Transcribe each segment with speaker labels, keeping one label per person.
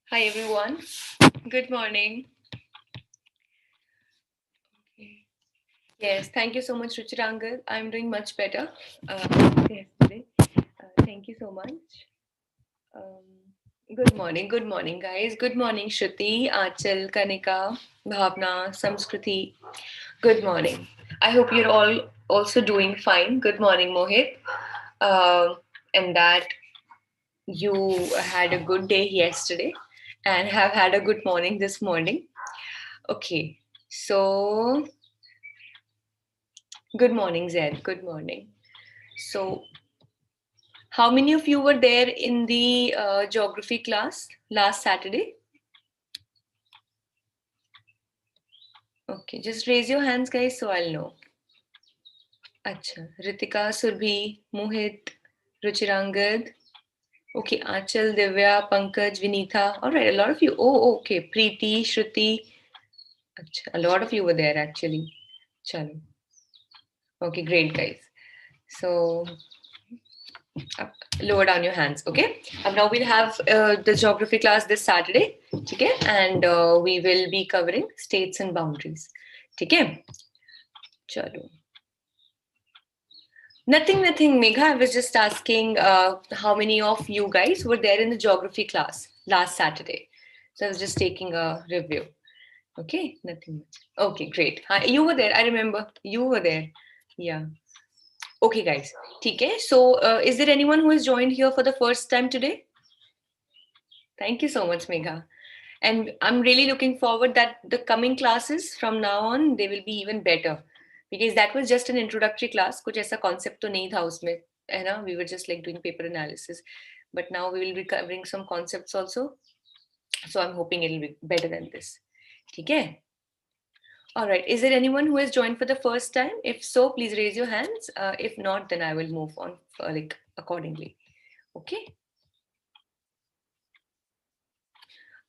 Speaker 1: Hi everyone. Good morning. Yes, thank you so much, Ruchirangal. I'm doing much better yesterday. Thank you so much. Good morning, guys. Good morning, Shruti, Achal, Kanika, Bhavna, Samskriti. Good morning. I hope you're all also doing fine. Good morning, Mohit. And that you had a good day yesterday and have had a good morning this morning. Okay, so good morning, Zed. Good morning. So, how many of you were there in the geography class last Saturday? Okay, just raise your hands, guys, so I'll know. Acha, Ritika, Surbhi, Mohit, Ruchirangad. Okay, Achal, Divya, Pankaj, Vinitha. All right, a lot of you. Oh, okay. Preeti, Shruti. Acha, a lot of you were there actually. Chalo. Okay, great, guys. So, lower down your hands, okay? Now we'll have the geography class this Saturday, okay? And we will be covering states and boundaries, okay? Chalo. Nothing, Megha. I was just asking how many of you guys were there in the geography class last Saturday. So I was just taking a review. Okay, nothing much. Okay, great. Hi, you were there. I remember you were there. Yeah. Okay, guys. Okay. So, is there anyone who has joined here for the first time today? Thank you so much, Megha. And I'm really looking forward that the coming classes from now on they will be even better because that was just an introductory class. कुछ ऐसा concept तो नहीं था उसमें, है ना? We were just like doing paper analysis, but now we will be covering some concepts also. So I'm hoping it'll be better than this. ठीक है? All right. Is there anyone who has joined for the first time? If so, please raise your hands. If not, then I will move on like accordingly. Okay.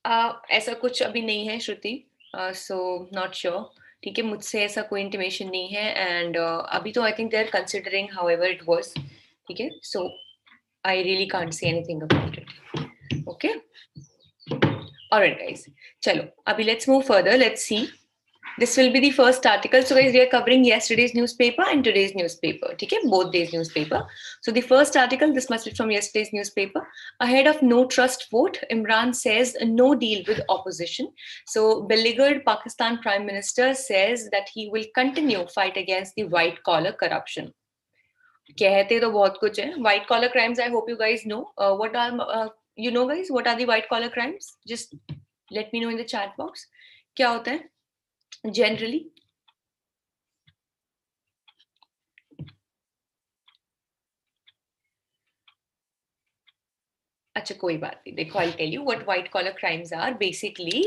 Speaker 1: ऐसा कुछ अभी नहीं है श्रुति, so not sure. ठीक है, मुझसे ऐसा कोई इंटीमेशन नहीं है एंड अभी तो I think they are considering however it was. ठीक है, so I really can't say anything about it. Okay, alright guys, चलो अभी let's move further. Let's see. This will be the first article. So guys, we are covering yesterday's newspaper and today's newspaper. Okay, both days newspaper. So the first article, this must be from yesterday's newspaper. Ahead of no trust vote, Imran says no deal with opposition. So beleaguered Pakistan Prime Minister says that he will continue fight against the white collar corruption. कहते तो बहुत कुछ है. White collar crimes, I hope you guys know. What are you know guys? What are the white collar crimes? Just let me know in the chat box. क्या होता है? Generally, अच्छा कोई बात नहीं, देखो I'll tell you what white collar crimes are. Basically,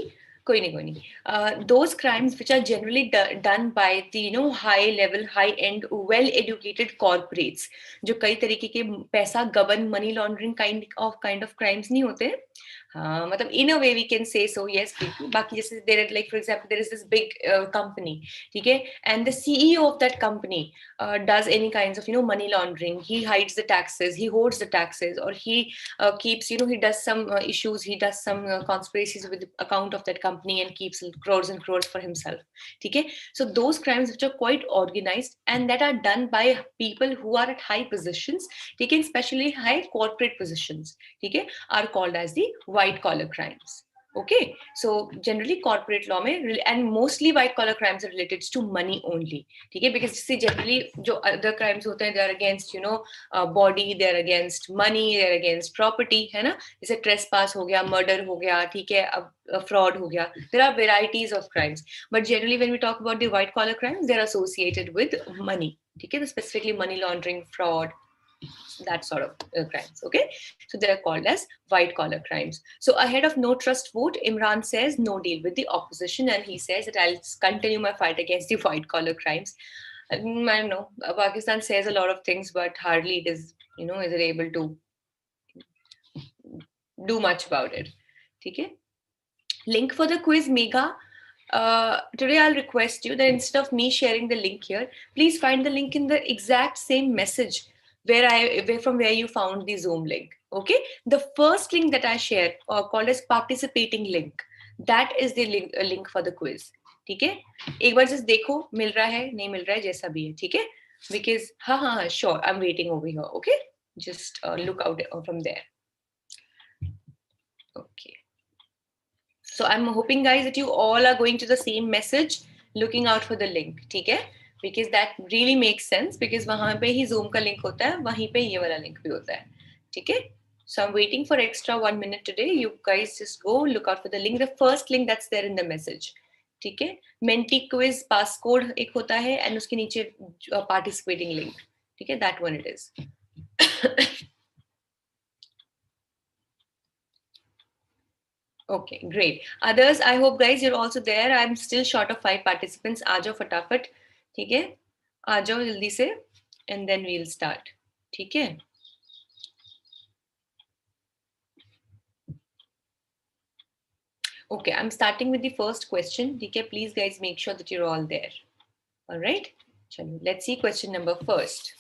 Speaker 1: कोई नहीं, those crimes which are generally done by the high level, high end, well educated corporates, जो कई तरीके के पैसा गबन money laundering kind of crimes नहीं होते. हाँ, मतलब in a way we can say so, yes. बाकी जैसे there like for example there is this big company, ठीक है, and the CEO of that company does any kinds of money laundering. He hides the taxes, he hoards the taxes, or he keeps he does some issues, he does some conspiracies with the account of that company and keeps crores and crores for himself. Okay, so those crimes which are quite organized and that are done by people who are at high positions, okay, especially high corporate positions, okay, are called as the white collar crimes. Okay, so generally corporate law में and mostly white collar crimes are related to money only. ठीक है, because see generally जो other crimes होते हैं they are against body, they are against money, they are against property, है ना? जैसे trespass हो गया, murder हो गया, ठीक है, अब fraud हो गया. There are varieties of crimes, but generally when we talk about the white collar crimes, they are associated with money. ठीक है, specifically money laundering, fraud, that sort of crimes. Okay, so they're called as white collar crimes. So ahead of no trust vote, Imran says no deal with the opposition, and he says that I'll continue my fight against the white collar crimes. I don't know, Pakistan says a lot of things, but hardly it is is it able to do much about it. Okay, link for the quiz, Megha. Today I'll request you that instead of me sharing the link here, please find the link in the exact same message where from where you found the Zoom link. Okay, the first link that I shared called as participating link, that is the link for the quiz. ठीक है, एक बार just देखो मिल रहा है नहीं मिल रहा है जैसा भी है, ठीक है, because हाँ sure, I'm waiting over here. Okay, just look out from there. Okay, so I'm hoping guys that you all are going to the same message, looking out for the link. ठीक है, because that really makes sense, because वहां पे ही Zoom का link होता है, वहीं पे ये वाला link भी होता है. ठीक है, so I'm waiting for extra 1 minute today. You guys just go look out for the link, the first link that's there in the message. ठीक है, Menti quiz passcode एक होता है and उसके नीचे participating link. ठीक है, that one it is. Okay, great. Others, I hope guys you're also there. I'm still short of 5 participants. आ जाओ फटाफट, ठीक है, आ जाओ जल्दी से, and then we'll start. ठीक है. Okay, I'm starting with the first question. Okay, please guys make sure that you're all there. All right, let's see question number first.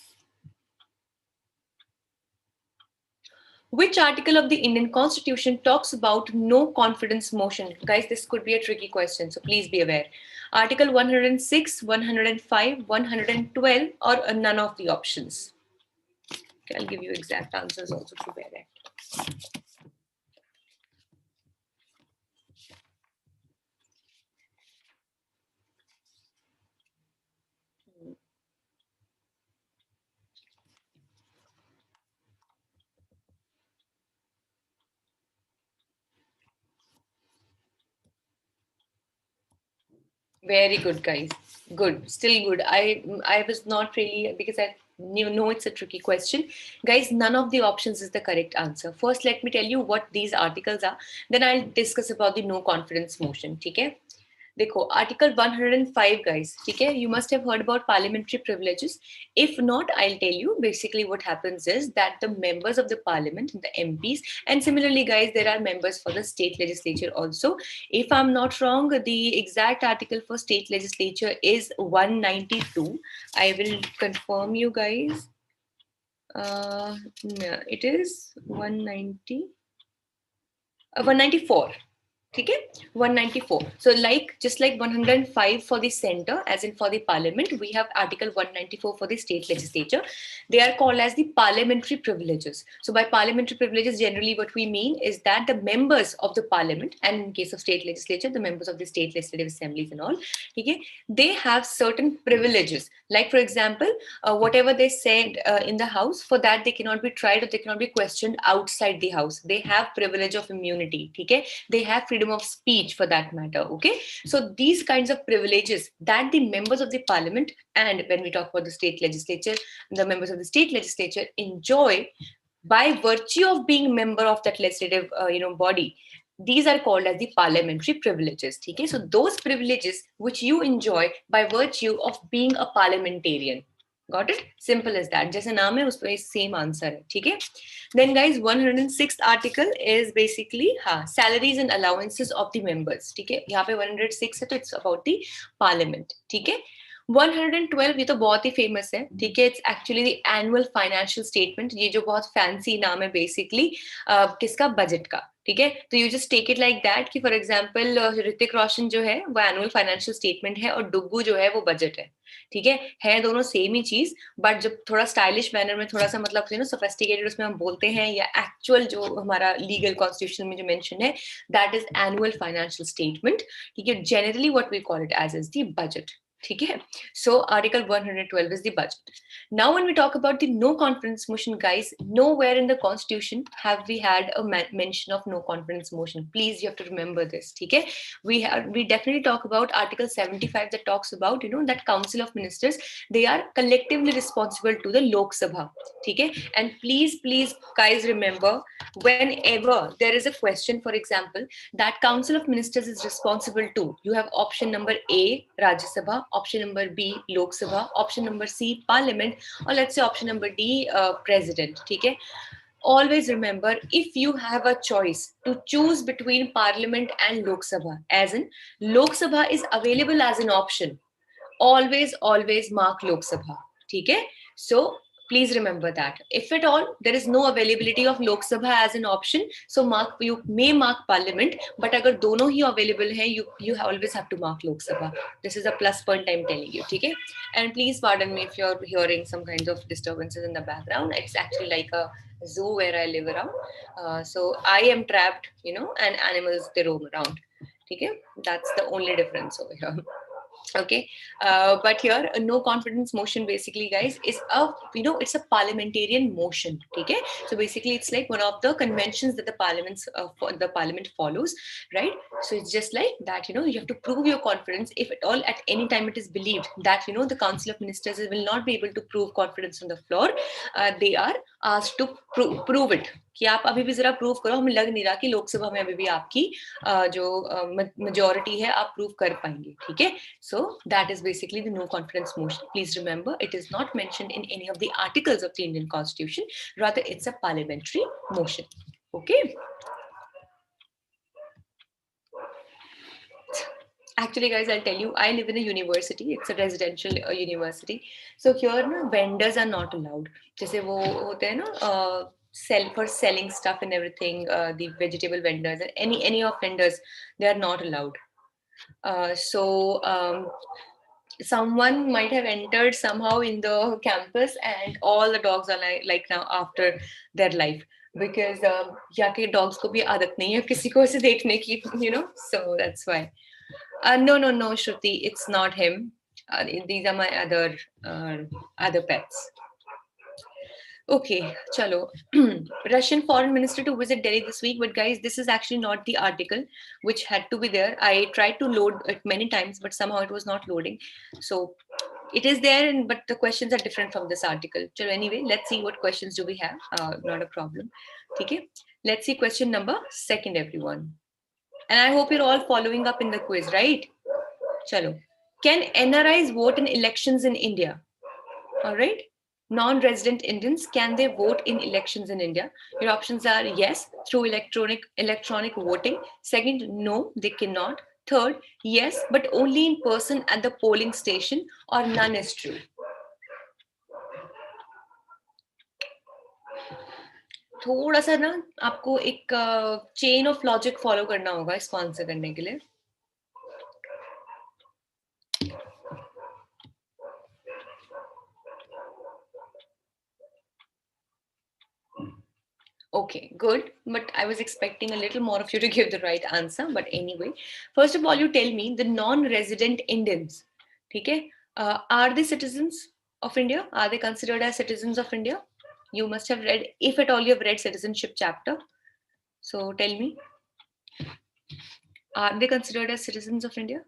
Speaker 1: Which article of the Indian Constitution talks about no confidence motion? Guys, this could be a tricky question, so please be aware. Article 106, 105, 112, or none of the options? Okay, I'll give you exact answers also to bear it. Very good, guys. Good, still good. I was not really, because I know it's a tricky question. Guys, none of the options is the correct answer. First, let me tell you what these articles are. Then I'll discuss about the no confidence motion. Okay? देखो article 105 guys, ठीक है, you must have heard about parliamentary privileges. If not, I'll tell you. Basically what happens is that the members of the parliament, the MPs, and similarly guys, there are members for the state legislature also. If I'm not wrong, the exact article for state legislature is 192. I will confirm you guys. It is 190, 194. Okay, 194. So just like 105 for the center, as in for the parliament, we have article 194 for the state legislature. They are called as the parliamentary privileges. So by parliamentary privileges, generally what we mean is that the members of the parliament, and in case of state legislature, the members of the state legislative assemblies and all, okay, they have certain privileges. Like for example, whatever they said in the house, for that they cannot be tried or they cannot be questioned outside the house. They have privilege of immunity. Okay, they have freedom of speech for that matter. Okay, so these kinds of privileges that the members of the parliament, and when we talk about the state legislature, the members of the state legislature enjoy by virtue of being member of that legislative body, these are called as the parliamentary privileges. Okay, so those privileges which you enjoy by virtue of being a parliamentarian. Got it? Simple as that. जैसे नाम है उसपे same answer है. ठीक है? Then guys, 106th article is basically salaries and allowances of the members. ठीक है? यहाँ पे 106 है तो it's about the parliament. ठीक है? 112 ये तो बहुत ही फेमस है. ठीक है? It's actually the annual financial statement. ये जो बहुत fancy नाम है basically किसका बजट का. ठीक है, तो you just take it like that कि फॉर एग्जांपल ऋतिक रोशन जो है वो एनुअल फाइनेंशियल स्टेटमेंट है और डुग्गू जो है वो बजट है. ठीक है दोनों सेम ही चीज, बट जब थोड़ा स्टाइलिश मैनर में थोड़ा सा मतलब सोफिस्टिकेटेड उसमें हम बोलते हैं, या एक्चुअल जो हमारा लीगल कॉन्स्टिट्यूशन में जो मेंशन है that is annual financial statement. ठीक है, generally what we call it as is the budget. ठीक है, so article 112 is the budget. Now when we talk about the no confidence motion guys, nowhere in the constitution have we had a mention of no confidence motion. Please, you have to remember this. Okay, we definitely talk about article 75 that talks about that council of ministers, they are collectively responsible to the Lok Sabha. Okay, and please guys remember, whenever there is a question, for example, that council of ministers is responsible to, you have option number A Rajya Sabha, option number B Lok Sabha, option number C Parliament, or let's say option number D President. Okay, always remember, if you have a choice to choose between Parliament and Lok Sabha, as in Lok Sabha is available as an option, always mark Lok Sabha. Okay, so Please remember that. If at all there is no availability of Lok Sabha as an option, so you may mark Parliament, but agar dono hi available hai, you always have to mark Lok Sabha. This is a plus point I'm telling you, okay? And please pardon me if you're hearing some kinds of disturbances in the background. It's actually like a zoo where I live around. So I am trapped, and animals, they roam around. Okay? That's the only difference over here. Okay, but here a no confidence motion basically, guys, is it's a parliamentarian motion. Okay, so basically it's like one of the conventions that the parliament follows, right? So it's just like that, you have to prove your confidence if at all at any time it is believed that the Council of Ministers will not be able to prove confidence on the floor. They are asked to prove it कि आप अभी भी जरा prove करो, हमें लग नहीं रहा कि लोकसभा में अभी भी आपकी जो majority है आप प्रूव कर पाएंगे. ठीक है? So that is basically the no confidence motion. Please remember, it is not mentioned in any of the articles of the Indian Constitution. Rather, it's a parliamentary motion. Okay. Actually, guys, I'll tell you, I live in a university. It's a residential university. So here, vendors are not allowed. जैसे वो होते हैं ना, for selling stuff and everything, the vegetable vendors and any of vendors, they are not allowed. Someone might have entered somehow in the campus and all the dogs are like now after their life, because यहाँ के dogs को भी आदत नहीं है किसी को ऐसे देखने की, so that's why. No, Shruti, it's not him. These are my other pets. Okay, chalo. Russian foreign minister to visit Delhi this week, but guys, this is actually not the article which had to be there. I tried to load it many times, but somehow it was not loading. So it is there, but the questions are different from this article. Chalo, anyway, let's see what questions do we have. Not a problem. Okay, let's see question number 2, everyone. And I hope you're all following up in the quiz, right? Chalo. Can NRIs vote in elections in India? All right. Non-resident Indians, can they vote in elections in India? Your options are yes, through electronic voting. Second, no, they cannot. Third, yes, but only in person at the polling station, or none is true. थोड़ा सा ना आपको एक chain of logic follow करना होगा इसको answer करने के लिए. Okay, good. But I was expecting a little more of you to give the right answer. But anyway, first of all, you tell me the non-resident Indians, okay, are they citizens of India? Are they considered as citizens of India? You must have read, if at all you have read citizenship chapter. So tell me, are they considered as citizens of India?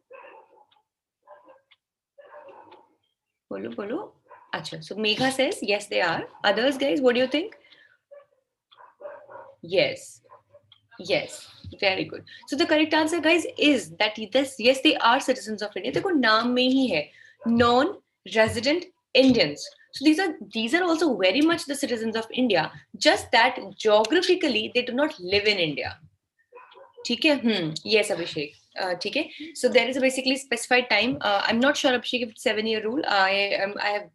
Speaker 1: Bolo. Achha. So Megha says, yes, they are. Others, guys, what do you think? Yes, very good. So the correct answer, guys, is that yes, they are citizens of India. देखो नाम में ही है non-resident Indians. So these are also very much the citizens of India. Just that geographically they do not live in India. ठीक है? Yes, Abhishek. ठीक है? So there is a basically specified time. I'm not sure, Abhishek, if it's 7-year rule. I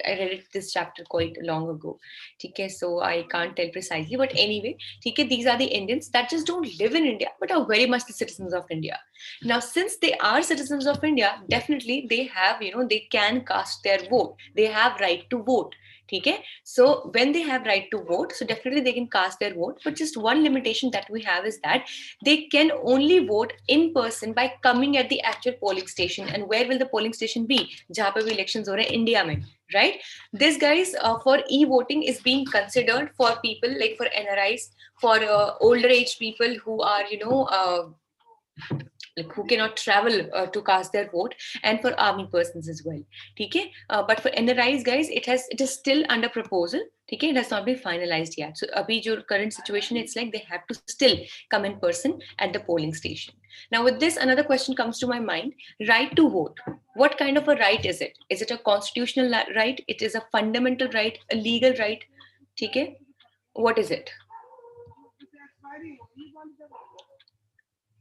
Speaker 1: read this chapter quite long ago. ठीक है? So I can't tell precisely. But anyway, ठीक है? These are the Indians that just don't live in India, but are very much the citizens of India. Now, since they are citizens of India, definitely they have, they can cast their vote. They have right to vote. Okay, so when they have right to vote, so definitely they can cast their vote, but just one limitation that we have is that they can only vote in person by coming at the actual polling station. And where will the polling station be? Jahan pe bhi elections ho rahe hain India mein, right? This, guys, for e-voting is being considered for people like for NRIs, for older age people who are like who cannot travel to cast their vote, and for army persons as well. Okay, but for NRIs, guys, it is still under proposal. Okay, it has not been finalized yet. So abhi jo current situation, it's like they have to still come in person at the polling station. Now with this, another question comes to my mind. Right to vote, what kind of a right is it? Is it a constitutional right? It is a fundamental right, a legal right? Okay, what is it?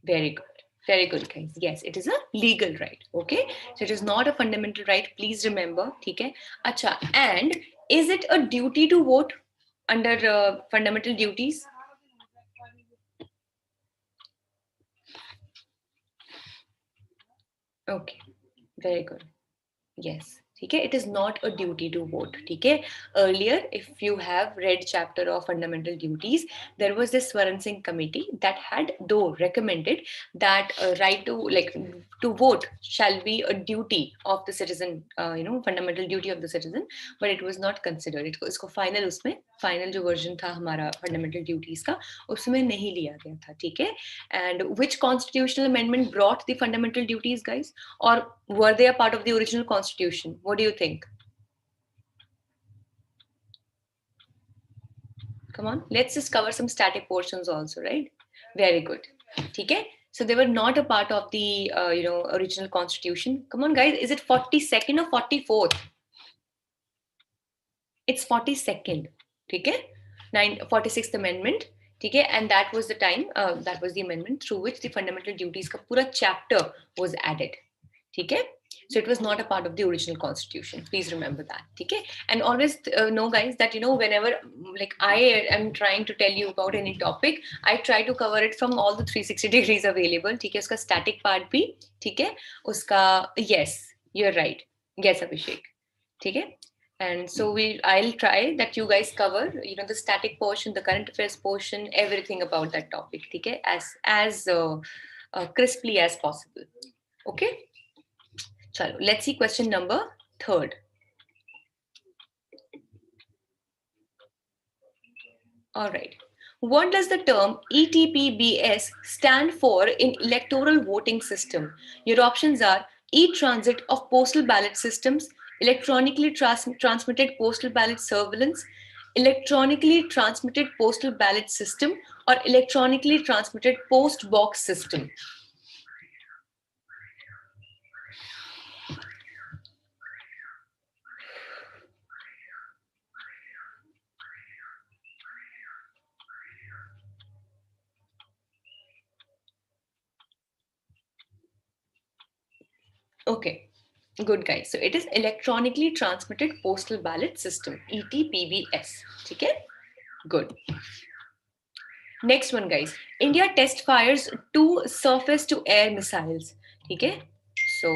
Speaker 1: Very good. Very good, guys. Yes, it is a legal right. Okay, so it is not a fundamental right. Please remember. Okay. Acha. And Is it a duty to vote under fundamental duties? Okay, very good. Yes. ठीक है, it is not a duty to vote. ठीक है, earlier, if you have read chapter of fundamental duties, there was this Swaran Singh committee that had though recommended that right to vote shall be a duty of the citizen, fundamental duty of the citizen, but it was not considered. इसको final उसमें final जो version था हमारा fundamental duties का उसमें नहीं लिया गया था. ठीक है, and which constitutional amendment brought the fundamental duties, guys? Or were they a part of the original constitution? What do you think? Come on, let's just cover some static portions also, right? Very good. Okay, so they were not a part of the original constitution. Come on, guys, is it 42nd or 44th? It's 42nd. Okay, 46th amendment. Okay, and that was the time, that was the amendment through which the fundamental duties ka pura chapter was added. Okay, so it was not a part of the original constitution. Please remember that. Okay, and always know, guys, that whenever like I am trying to tell you about any topic, I try to cover it from all the 360 degrees available. Okay, uska static part bhi. Okay, uska, yes, you're right. Yes, Abhishek. Okay, and so I'll try that you guys cover the static portion, the current affairs portion, everything about that topic. Okay, as crisply as possible. Okay. Chalo, let's see question number 3rd. All right. What does the term ETPBS stand for in electoral voting system? Your options are e-transit of postal ballot systems, electronically transmitted postal ballot surveillance, electronically transmitted postal ballot system, or electronically transmitted post box system. Okay, good, guys. So it is electronically transmitted postal ballot system, ETPBS. Okay, good. Next one, guys. India test fires 2 surface to air missiles. Okay, so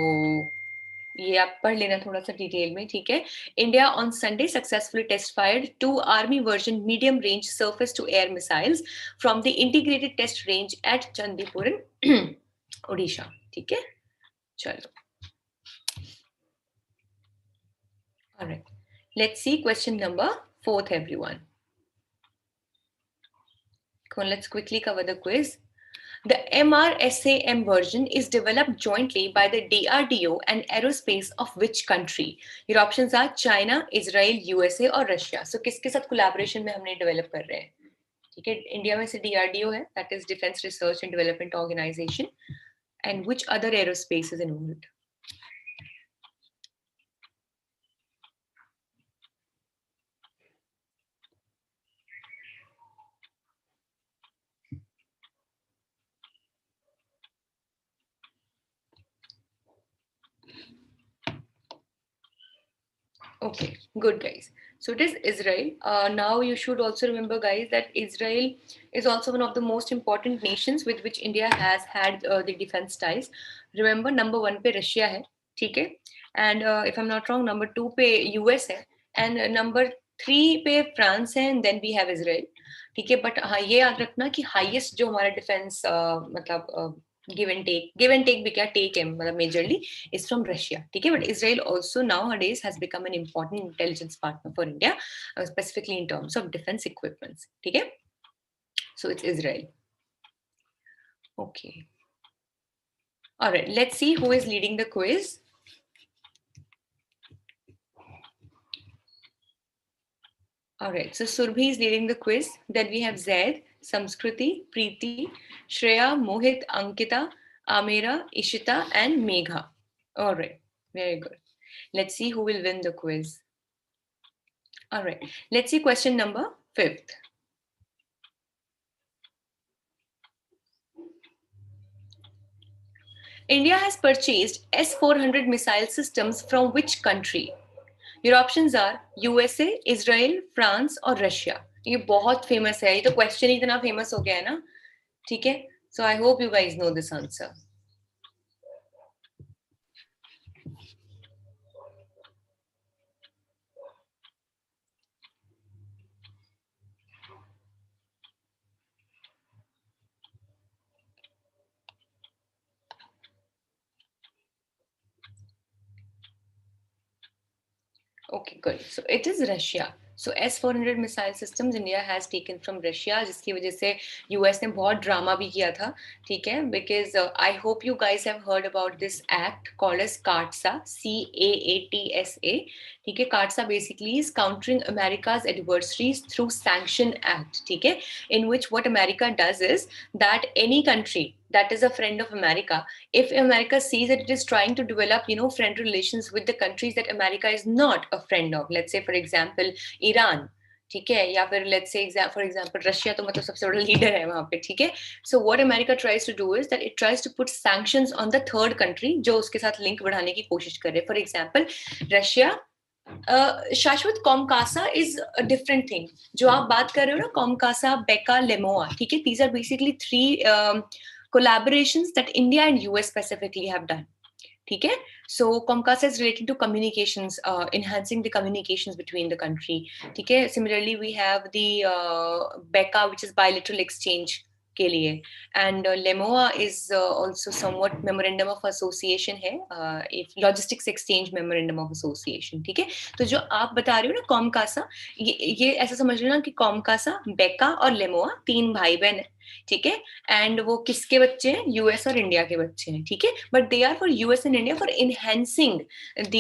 Speaker 1: ये आप पढ़ लेना थोड़ा सा detail में. ठीक है, India on Sunday successfully test fired 2 army version medium range surface to air missiles from the integrated test range at Chandipur in Odisha. ठीक है, चलो. All right, let's see question number 4th, everyone. Come on, let's quickly cover the quiz. The MRSAM version is developed jointly by the DRDO and Aerospace of which country? Your options are China, Israel, USA और Russia. So किसके साथ collaboration में हमने develop कर रहे हैं? ठीक है, इंडिया में से DRDO है, that is Defense Research and Development Organization, and which other aerospace is involved? Okay, good, guys. So it is Israel. Now you should also remember, guys, that Israel is also one of the most important nations with which India has had the defense ties. Remember, number 1 पे Russia है, ठीक है? And if I'm not wrong, number 2 पे US है, and number 3 पे France है, and then we have Israel. ठीक है, but हाँ ये याद रखना कि highest जो हमारा defense मतलब give and take भी क्या take है मतलब majorly is from Russia. ठीक है, but Israel also nowadays has become an important intelligence partner for India, specifically in terms of defense equipments. ठीक है, so it's Israel. Okay. All right, let's see who is leading the quiz. All right, so Surbhi is leading the quiz. Then we have Zaid, Samskriti, Preeti, Shreya, Mohit, Ankita, Amira, Ishita, and Megha. All right, very good. Let's see who will win the quiz. All right, let's see question number 5th. India has purchased S-400 missile systems from which country? Your options are USA, Israel, France और Russia. ये बहुत famous है, ये तो question ही इतना famous हो गया है ना. ठीक है, so I hope you guys know this answer. Okay, good. So it is Russia. So S-400 missile systems India has taken from Russia, जिसकी वजह से US ने बहुत ड्रामा भी किया था, ठीक है? Because I hope you guys have heard about this act called as CAATSA, CAATSA. ठीक है? CAATSA basically is countering America's adversaries through sanction act, ठीक है? In which what America does is that any country that is a friend of America, if America sees that it is trying to develop, friend relations with the countries that America is not a friend of, let's say for example Iran, ठीक है, या फिर let's say for example Russia, तो मतलब सबसे बड़ा leader है वहां पे, ठीक है. So what America tries to do is that it tries to put sanctions on the third country जो उसके साथ लिंक बढ़ाने की कोशिश कर रहे हैं. फॉर एग्जांपल रशिया, शाश्वत, COMCASA is a different thing. जो आप बात कर रहे हो ना, कॉमकासा, बेका, लेमोआ, ठीक है, these are basically 3 collaborations that India and US specifically have done. ठीक है, so Comcast is related to communications, enhancing the communications between the country. ठीक है, similarly we have the BECA, which is bilateral exchange के लिए, and LEMOA is also somewhat memorandum of association है, logistics exchange memorandum of association. ठीक है, तो जो आप बता रहे हो ना कॉमकासा, ये ऐसा समझ लो ना कि कॉमकासा, बेका और लेमोआ 3 भाई बहन है, ठीक है, एंड वो किसके बच्चे हैं? यूएस और इंडिया के बच्चे हैं, ठीक है, but they are for US and India for enhancing the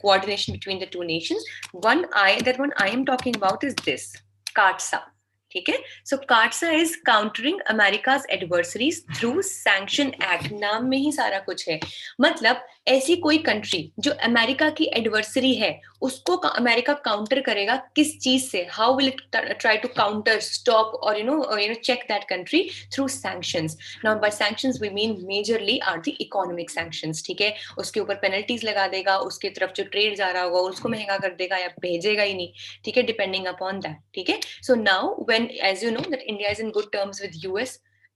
Speaker 1: coordination between the 2 nations. One I am talking about is this CAATSA. ठीक है, so CAATSA is countering America's adversaries through sanction act. नाम में ही सारा कुछ है. मतलब ऐसी कोई कंट्री जो अमेरिका की एडवर्सरी है, उसको अमेरिका काउंटर करेगा किस चीज से? How will it try to counter, stop और check that country? Through sanctions. Now by sanctions we mean majorly are the economic sanctions. ठीक है, उसके ऊपर पेनल्टीज लगा देगा, उसके तरफ जो ट्रेड जा रहा होगा उसको महंगा कर देगा या भेजेगा ही नहीं, ठीक है, डिपेंडिंग अपॉन दैट. ठीक है, so now when, as you know, that India is in good terms with US,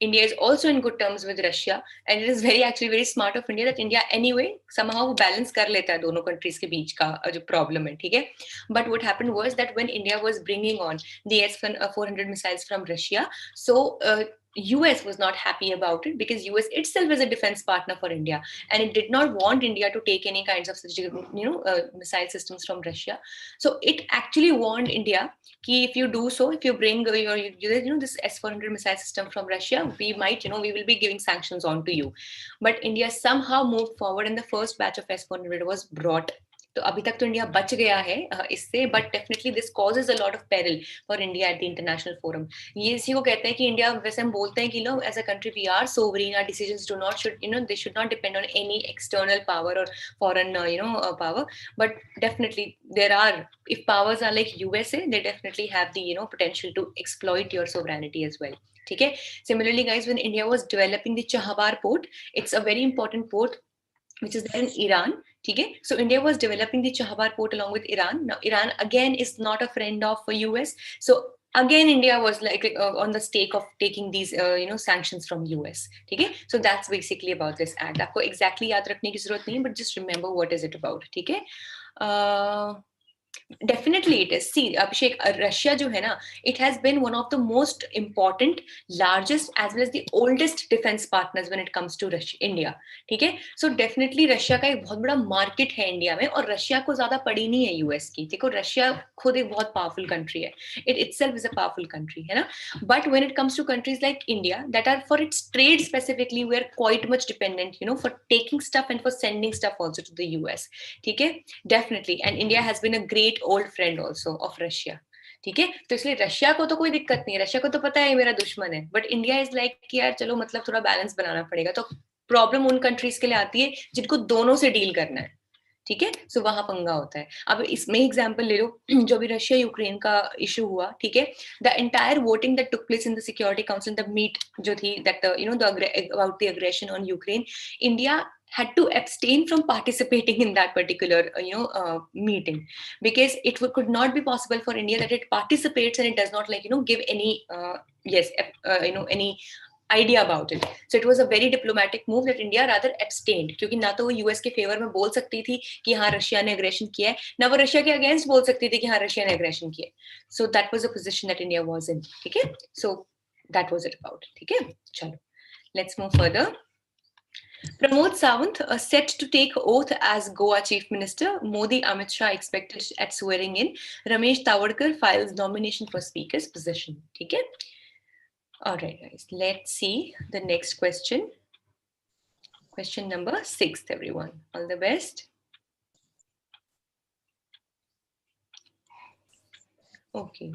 Speaker 1: India is also in good terms with Russia, and it is very smart of India that India anyway somehow balance कर लेता है दोनों countries के बीच का जो problem है, ठीक है. But what happened was that when India was bringing on the S-400 missiles from Russia, so US was not happy about it because US itself is a defense partner for India, and it did not want India to take any kinds of such, missile systems from Russia. So it actually warned India कि if you do so, if you bring your this S-400 missile system from Russia, we might, we will be giving sanctions on to you. But India somehow moved forward, and the first batch of S-400 was brought. तो अभी तक तो India बच गया है इससे, but definitely this causes a lot of peril for India at the international forum. ये इसी को कहते हैं कि इंडिया, वैसे हम बोलते हैं कि as a country we are sovereign, our decisions do not they should not depend on any external power और foreign power, but definitely there are, if powers are like USA, they definitely have the potential to exploit your sovereignty as well. ठीक है, similarly guys, when India was developing the Chahabar port, it's a very important port which is there in Iran. ठीक है, so India was developing the Chahabar port along with Iran. Now Iran again is not a friend of US, so again India was like on the stake of taking these sanctions from US. ठीक है, so that's basically about this act. आपको exactly याद रखने की जरूरत नहीं है, but just remember what is it about. ठीक है, definitely it is. See, Abhishek, Russia जो है ना, it has been one of the most important, largest as well as the oldest defense partners when it comes to India. ठीक है, so definitely Russia का एक बहुत बड़ा मार्केट है इंडिया में, और रशिया को ज्यादा पड़ी नहीं है यूएस की. देखो, रशिया खुद एक बहुत पावरफुल कंट्री है, it itself is a powerful country, है ना. But when it comes to countries like India that are for its trade specifically, we are quite much dependent, for taking stuff and for sending stuff also to the US. ठीक है, definitely, and India has been a great old friend also of Russia. ठीक है, तो इसलिए Russia को तो कोई दिक्कत नहीं है, रशिया को तो पता है मेरा दुश्मन है, बट इंडिया इज लाइक कि यार चलो, मतलब थोड़ा बैलेंस बनाना पड़ेगा. तो प्रॉब्लम उन कंट्रीज के लिए आती है जिनको दोनों से डील करना है. ठीक है, सो वहां पंगा होता है. अब इसमें एग्जांपल ले लो, जो भी रशिया यूक्रेन का इशू हुआ, ठीक है, the entire voting that took place in the Security Council, the meet जो थी, that about the aggression on Ukraine, India had to abstain from participating in that particular meeting, because could not be possible for India that it participates and it does not give any any idea about it. So it was a very diplomatic move that India rather abstained, क्योंकि ना तो वो US के favour में बोल सकती थी कि हाँ रशिया ने अग्रेशन किया है, ना वो रशिया के अगेंस्ट बोल सकती थी कि हाँ रशिया ने अग्रेशन किया है. So that was a position that India was in. ठीक है, so that was it about. ठीक है, चलो let's move further. Pramod Sawant set to take oath as Goa Chief Minister. Modi Amit Shah expected at swearing in. Ramesh Tawadkar files nomination for Speaker's position. ठीक है. All right, guys, let's see the next question. Question number 6, everyone. All the best. Okay.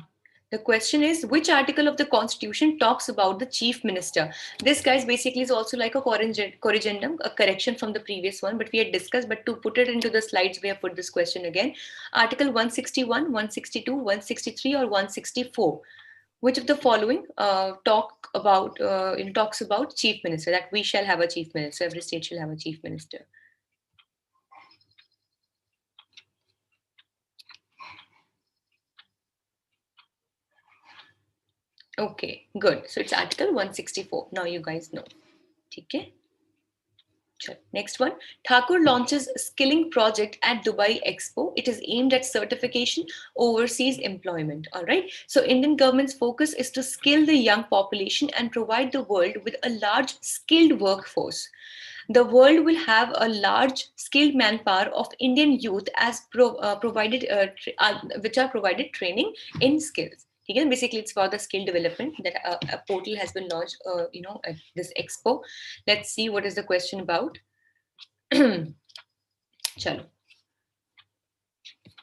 Speaker 1: The question is, which article of the Constitution talks about the Chief Minister? This, guys, basically is also like a corrigendum, a correction from the previous one, but we had discussed, but to put it into the slides, we have put this question again. Article 161, 162, 163, or 164. Which of the following talks about chief minister, that we shall have a chief minister, every state shall have a chief minister? Okay, good. So it's Article 164. Now you guys know. Okay. Next one. Thakur launches skilling project at Dubai Expo. It is aimed at certification, overseas employment. All right. So Indian government's focus is to skill the young population and provide the world with a large skilled workforce. The world will have a large skilled manpower of Indian youth as which are provided training in skills. Again, basically, it's for the skill development that a portal has been launched, at this expo. Let's see what is the question about. Chalo.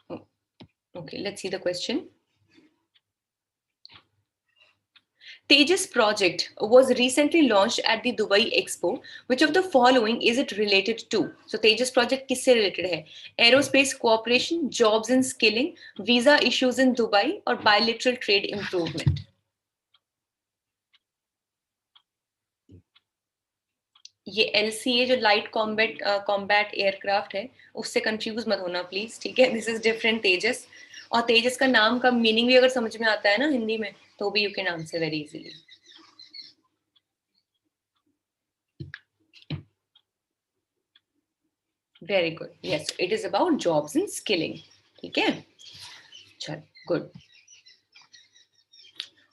Speaker 1: Oh, okay, let's see the question. Tejas project was recently launched at the Dubai Expo. Which of the following is it related to? So Tejas project किससे related है? Aerospace cooperation, jobs and skilling, visa issues in Dubai, or bilateral trade improvement? ये LCA जो light combat aircraft है, उससे confuse मत होना please, ठीक है? दिस इज डिफरेंट तेजस. और तेजस का नाम का मीनिंग भी अगर समझ में आता है ना हिंदी में, तो भी you can answer very easily. Very good. Yes, it is about jobs and skilling. Okay. Chal, good.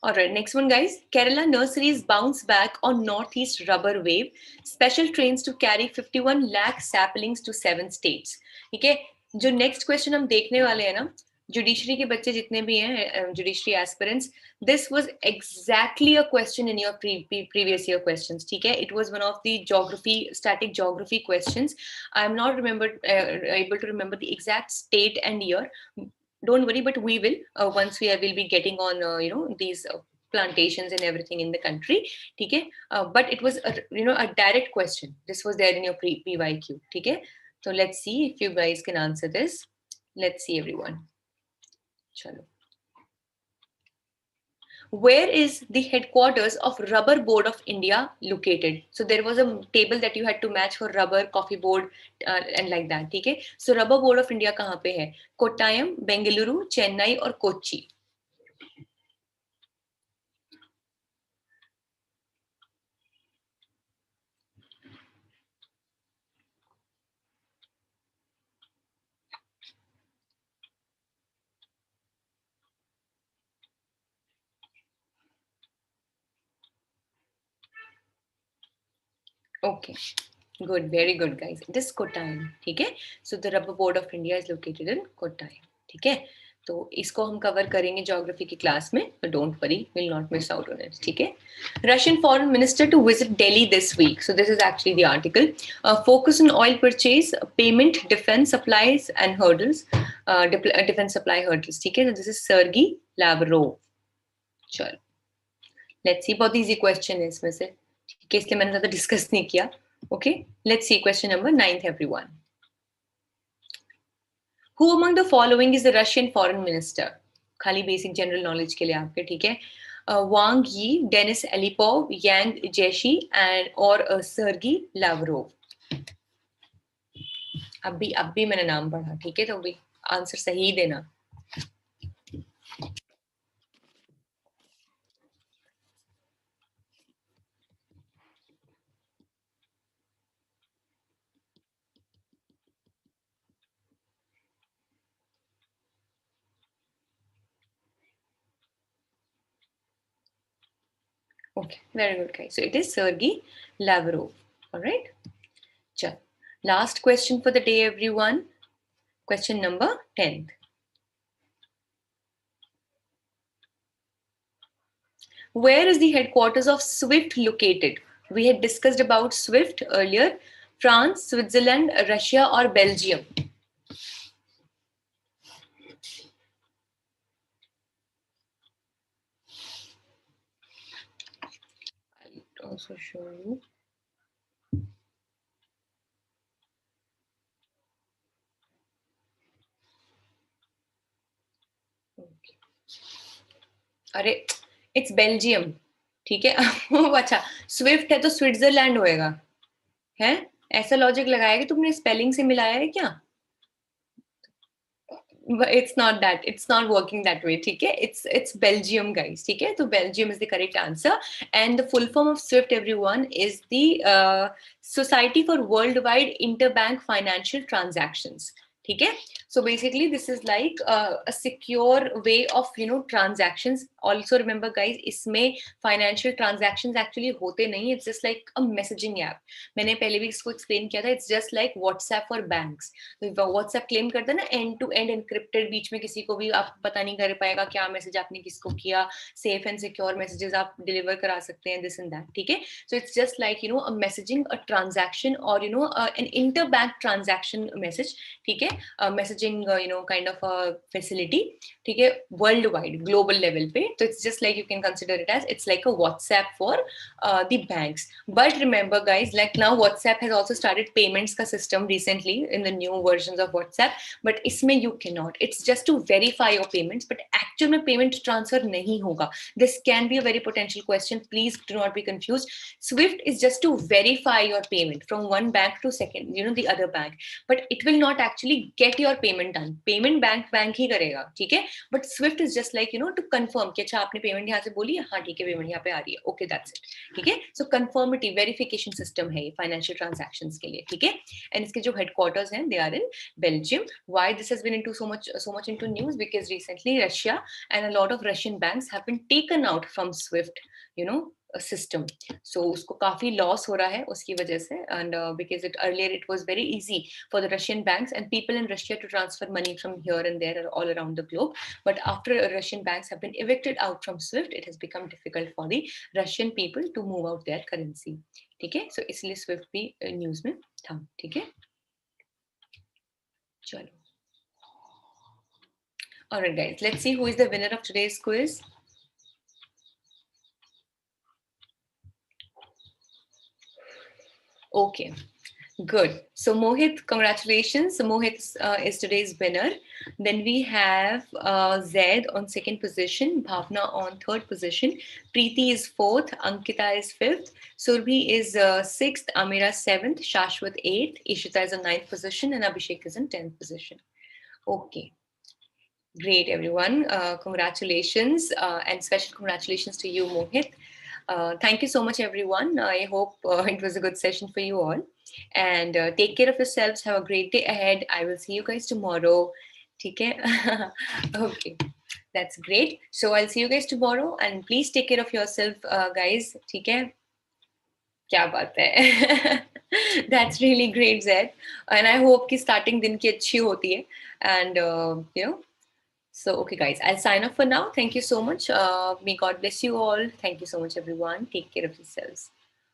Speaker 1: All right, next one, guys. Kerala nurseries bounce back on Northeast rubber wave. Special trains to carry 51 lakh saplings to 7 states. Okay. जो next question हम देखने वाले हैं ना, judiciary के बच्चे जितने भी हैं, judiciary aspirants, this was exactly a question in your previous year questions. ठीक है, it was one of the static geography questions. I'm not able to remember the exact state and year. Don't worry, but we will once we will be getting on these plantations and everything in the country. Okay, but it was a direct question. This was there in your PYQ. Okay, so let's see if you guys can answer this. Let's see, everyone. Chalo. Where is the headquarters of Rubber Board of India located? So there was a table that you had to match for rubber, coffee board, and like that. Okay. So Rubber Board of India कहाँ पे है? Kottayam, Bengaluru, Chennai, or Kochi? Okay. Good, very good, guys. It is Kottayam. ठीक है? So the Rubber Board of India is located in Kottayam. ठीक है? तो इसको हम कवर करेंगे ज्योग्राफी की क्लास में, but don't worry, we'll not miss out on it. ठीक है? Russian foreign minister to visit Delhi this week. So this is actually the article. Focus on oil purchase, payment, defense supplies and hurdles. Defense supply hurdles. ठीक है? So this is Sergey Lavrov. चलो. Let's see. बहुत easy question है इसमें से. ठीक है? इसलिए मैंने ज़्यादा डिस्कस नहीं किया. Okay, let's see question number 9, everyone. Who among the following is the Russian foreign minister? खाली basic general knowledge के लिए आपके, ठीक है? Wang Yi, Denis Alipov, Yang Jiechi, and or Sergei Lavrov. अब भी मैंने नाम पढ़ा, ठीक है? तो भी आंसर सही देना. Okay, very good, guys. So it is Sergei Lavrov. All right. Chal. Last question for the day, everyone. Question number 10. Where is the headquarters of SWIFT located? We had discussed about SWIFT earlier. France, Switzerland, Russia, or Belgium? I'll also show you. Okay. अरे it's Belgium, ठीक है? अच्छा, Swift है तो Switzerland होएगा, है? ऐसा logic लगाया कि तुमने स्पेलिंग से मिलाया है क्या? But it's not that. It's not working that way. ठीक है? It's Belgium, guys. ठीक है? So Belgium is the correct answer. And the full form of SWIFT, everyone, is the Society for Worldwide Interbank Financial Transactions. ठीक है? So basically, this is like a secure way of transactions. Also remember, guys, इसमें financial transactions actually होते नहीं. It's just like a messaging app. मैंने पहले भी इसको explain किया था. It's just like WhatsApp for banks. तो WhatsApp claim करता है ना end to end encrypted, बीच में किसी को भी आप पता नहीं कर पाएगा क्या मैसेज आपने किसको किया, safe and secure messages आप deliver करा सकते हैं, this and that. ठीक है? So it's just like a messaging, a transaction, or an interbank transaction message. ठीक है? Messaging kind of a facility. ठीक है? Worldwide, global level पे. So it's just like you can consider it as it's like a WhatsApp for the banks. But remember, guys, like now WhatsApp has also started payments ka system recently in the new versions of WhatsApp. But इसमें you cannot. It's just to verify your payments, but actual में payment transfer नहीं होगा. This can be a very potential question. Please do not be confused. SWIFT is just to verify your payment from one bank to second, the other bank. But it will not actually get your payment done. Payment bank ही करेगा, ठीक है? But SWIFT is just like to confirm कि अच्छा आपने payment यहाँ से बोली है, हाँ ठीक है payment यहाँ पे आ रही है, okay, that's it, ठीक है? So conformity verification system है ये financial transactions के लिए, ठीक है? And इसके जो headquarters हैं, they are in Belgium. Why this has been into so much into news? Because recently Russia and a lot of Russian banks have been taken out from SWIFT, system. So उसको काफी loss हो रहा है उसकी वजह से, and because earlier it was very easy for the Russian banks and people in Russia to transfer money from here and there all around the globe. But after Russian banks have been evicted out from SWIFT, it has become difficult for the Russian people to move out their currency. ठीक है? So इसलिए SWIFT भी news में था, ठीक है? चलो. Alright, guys, let's see who is the winner of today's quiz. Okay, good. So Mohit, congratulations. So Mohit is today's winner. Then we have Zaid on second position, Bhavna on third position, Preeti is fourth, Ankita is fifth, Surbhi is sixth, Amira seventh, Shashwat eighth, Ishita is on ninth position, and Abhishek is in 10th position. Okay. Great, everyone. Congratulations, and special congratulations to you, Mohit. Thank you so much, everyone. I hope it was a good session for you all. And take care of yourselves. Have a great day ahead. I will see you guys tomorrow. Okay? Okay, that's great. So I'll see you guys tomorrow. And please take care of yourself, guys. Okay? क्या बात है. That's really great, Zed. And I hope कि starting दिन की अच्छी होती है. And, so, okay, guys, I'll sign off for now. Thank you so much. May God bless you all. Thank you so much, everyone. Take care of yourselves.